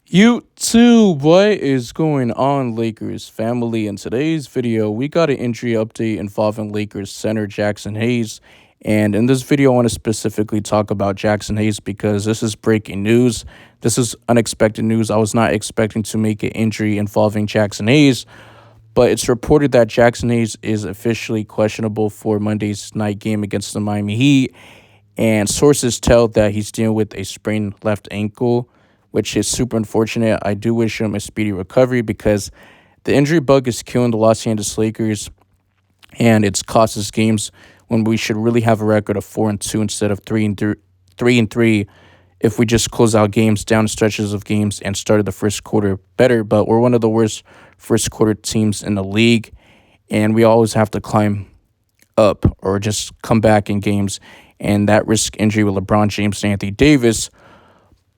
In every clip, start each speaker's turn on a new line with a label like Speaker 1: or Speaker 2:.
Speaker 1: YouTube, what is going on, Lakers family? In today's video, we got an injury update involving Lakers center Jackson Hayes. And in this video, I want to specifically talk about Jackson Hayes because this is breaking news. This is unexpected news. I was not expecting to make an injury involving Jackson Hayes, but it's reported that Jackson Hayes is officially questionable for Monday's night game against the Miami Heat. And sources tell that he's dealing with a sprained left ankle, which is super unfortunate. I do wish him a speedy recovery because the injury bug is killing the Los Angeles Lakers, and it's cost us games when we should really have a record of 4-2 instead of 3-3 if we just close out games down stretches of games and started the first quarter better. But we're one of the worst first quarter teams in the league, and we always have to climb up or just come back in games, and that risk injury with LeBron James and Anthony Davis.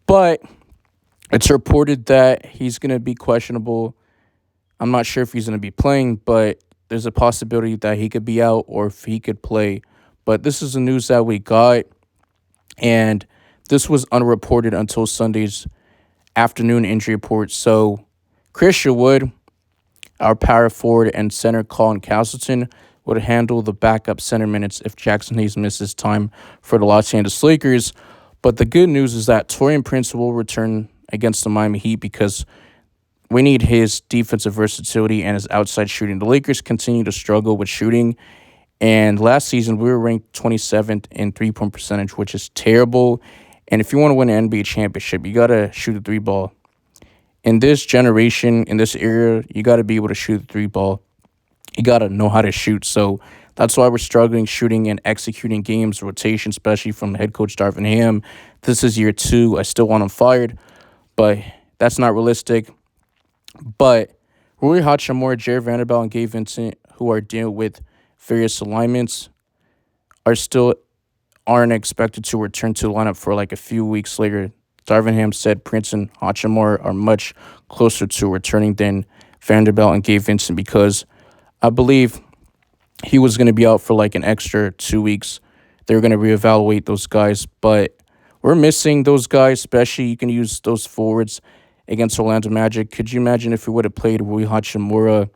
Speaker 1: But it's reported that he's going to be questionable. I'm not sure if he's going to be playing, but there's a possibility that he could be out or if he could play. But this is the news that we got, and this was unreported until Sunday's afternoon injury report. So Christian Wood, our power forward and center Colin Castleton, would handle the backup center minutes if Jackson Hayes misses time for the Los Angeles Lakers. But the good news is that Taurean Prince will return against the Miami Heat because we need his defensive versatility and his outside shooting. The Lakers continue to struggle with shooting, and last season we were ranked 27th in three-point percentage, which is terrible. And if you want to win an NBA championship, you got to shoot a three ball. In this generation, in this era, you got to be able to shoot the three ball. You got to know how to shoot. So that's why we're struggling shooting and executing games, rotation, especially from head coach Darvin Ham. This is year 2. I still want him fired, but that's not realistic. But Rui Hachimura, Jared Vanderbilt, and Gabe Vincent, who are dealing with various alignments, aren't expected to return to the lineup for like a few weeks later. Darvin Ham said Prince and Hachimura are much closer to returning than Vanderbilt and Gabe Vincent because I believe he was going to be out for like an extra 2 weeks. They were going to reevaluate those guys, but we're missing those guys, especially you can use those forwards against Orlando Magic. Could you imagine if we would have played Rui Hachimura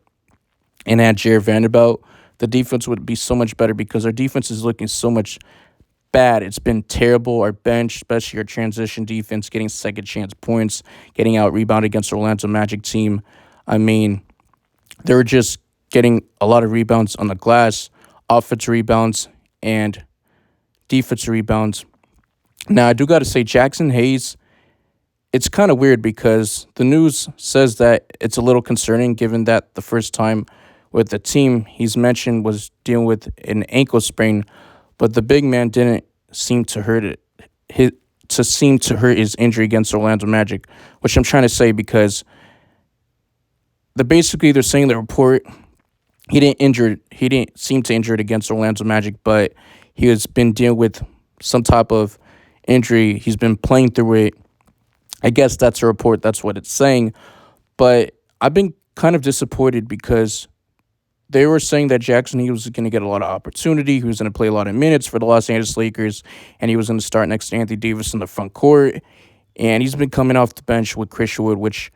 Speaker 1: and had Jared Vanderbilt? The defense would be so much better because our defense is looking so much bad. It's been terrible. Our bench, especially our transition defense, getting second chance points, getting out rebounded against Orlando Magic team. I mean, they were just getting a lot of rebounds on the glass, offensive rebounds, and defensive rebounds. Now, I do got to say, Jackson Hayes, it's kind of weird because the news says that it's a little concerning given that the first time with the team he's mentioned was dealing with an ankle sprain, but the big man didn't seem to hurt it. Seem to hurt his injury against Orlando Magic, which I'm trying to say because they're saying the report he didn't seem to injure it against Orlando Magic, but he has been dealing with some type of injury. He's been playing through it. I guess that's a report. That's what it's saying. But I've been kind of disappointed because they were saying that Jackson Hayes was going to get a lot of opportunity. He was going to play a lot of minutes for the Los Angeles Lakers, and he was going to start next to Anthony Davis in the front court. And he's been coming off the bench with Christian Wood, which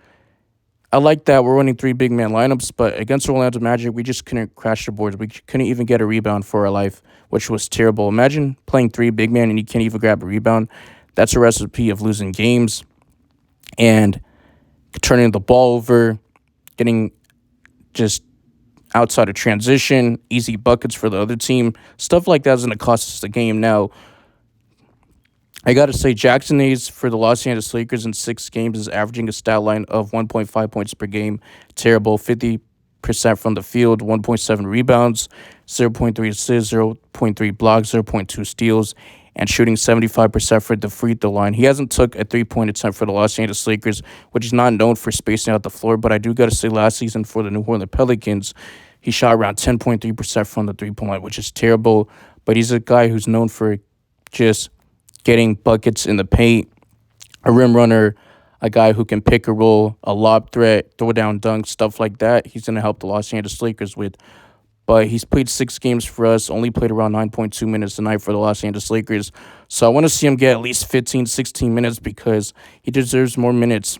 Speaker 1: I like that. We're running 3 big man lineups, but against Orlando Magic, we just couldn't crash the boards. We couldn't even get a rebound for our life, which was terrible. Imagine playing 3 big man and you can't even grab a rebound. That's a recipe of losing games and turning the ball over, getting just outside of transition, easy buckets for the other team. Stuff like that is going to cost us the game. Now, I got to say, Jackson Hayes for the Los Angeles Lakers in 6 games is averaging a stat line of 1.5 points per game. Terrible. 50% from the field, 1.7 rebounds, 0.3 assists, 0.3 blocks, 0.2 steals, and shooting 75% for the free throw line. He hasn't took a 3-point attempt for the Los Angeles Lakers, which is not known for spacing out the floor, but I do got to say last season for the New Orleans Pelicans, he shot around 10.3% from the three-point line, which is terrible, but he's a guy who's known for just getting buckets in the paint, a rim runner, a guy who can pick a roll, a lob threat, throw down dunks, stuff like that. He's going to help the Los Angeles Lakers with. But he's played 6 games for us, only played around 9.2 minutes a night for the Los Angeles Lakers. So I want to see him get at least 15, 16 minutes because he deserves more minutes.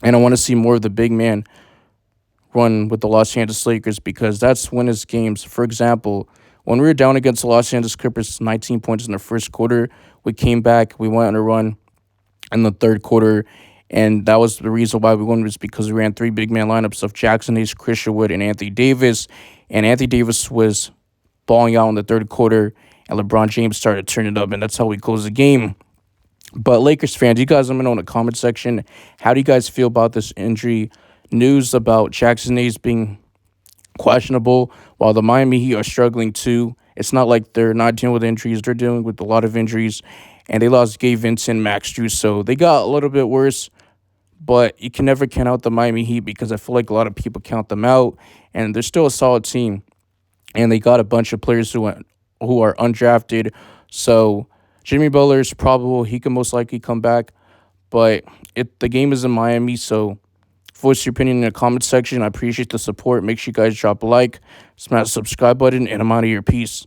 Speaker 1: And I want to see more of the big man run with the Los Angeles Lakers because that's when his games. For example, when we were down against the Los Angeles Clippers, 19 points in the first quarter, we came back, we went on a run in the third quarter, and that was the reason why we won was because we ran three big man lineups of Jaxson Hayes, Christian Wood, and Anthony Davis, and Anthony Davis was balling out in the third quarter, and LeBron James started turning it up, and that's how we closed the game. But Lakers fans, you guys let me know in the comment section, how do you guys feel about this injury news about Jaxson Hayes being questionable, while the Miami Heat are struggling too? It's not like they're not dealing with injuries; they're dealing with a lot of injuries, and they lost Gabe Vincent, Max Strus, so they got a little bit worse. But you can never count out the Miami Heat because I feel like a lot of people count them out, and they're still a solid team, and they got a bunch of players who are undrafted. So Jimmy Butler is probable; he can most likely come back, but the game is in Miami, so voice your opinion in the comment section. I appreciate the support. Make sure you guys drop a like, smash the subscribe button, and I'm out of here. Peace.